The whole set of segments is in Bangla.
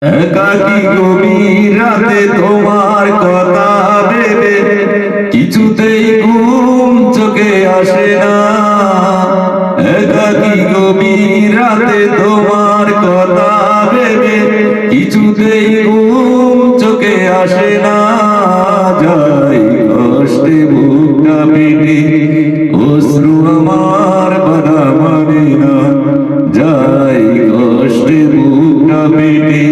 একাকী গভীর রাতে তোমার কথা ভেবে কিছুতেই ঘুম চোখে আসে না। একাকী গভীর রাতে তোমার কথা ভেবে কিছুতেই ঘুম চোখে আসে না। যাই কষ্টে বুকটা পেটে অশ্রু আমার বাধা মানে না। যাই কষ্টে বুকটা পেটে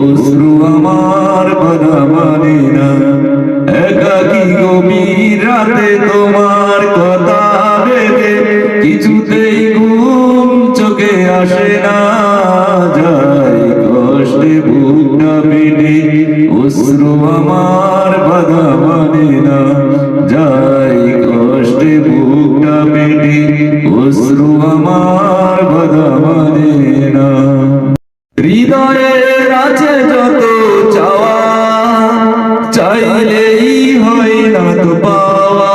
অশ্রু আমার বাধা মানে না। একাকী গভীর রাতে তোমার কথা ভেবে কিছুতেই ঘুম চোখে আসে না। যাই কষ্টে বুকটা পেটে অশ্রু আমার বাধা মানে না। যাই কষ্টে বুকটা পেটে অশ্রু আমার বাধা মানে না। হৃদয়ের আছে যত চাওয়া চাইলেই হয় না তো পাওয়া।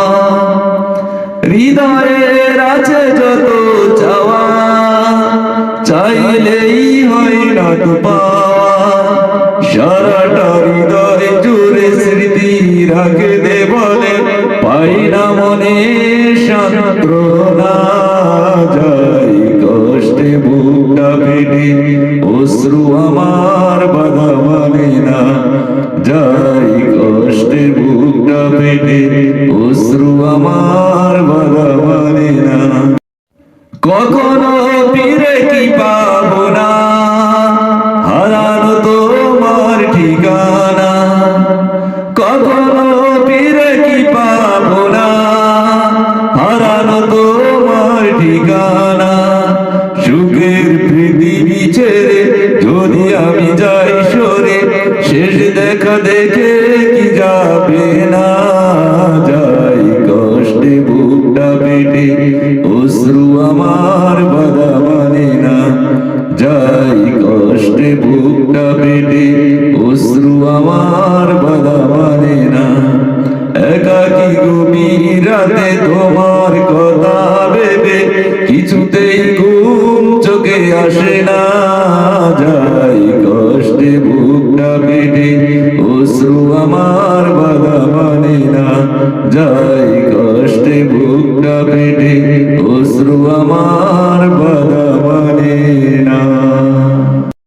হৃদয়ের আছে যত চাওয়া চাইলেই হয় না তো পাওয়া। সারাটা হৃদয় জুড়ে স্মৃতি রাখে দে বলে পাই না মনে সান্ত্বনা। যাই কষ্টে বুকটা পেটে অশ্রু আমার বাধা মানে না। যাই কষ্টে বুকটা পেটে অশ্রু আমার বাধা মানে না। কখনো ফিরে কি পাবো না হারানো তোমার ঠিকানা। কখনো ফিরে কি পাবো না হারানো তোমার ঠিকানা। সুখের পৃথিবী ছেড়ে যদি আমি যাই সরে শেষ দেখা দেখে কি যাবে না। যাই কষ্টে বুকটা পেটে অশ্রু আমার বাধা মানে না। যাই কষ্টে বুকটা পেটে অশ্রু আমার বাধা মানে না। একাকী গভীর রাতে তোমার কথা ভেবে কিছুতেই ঘুম চোখে আসে না।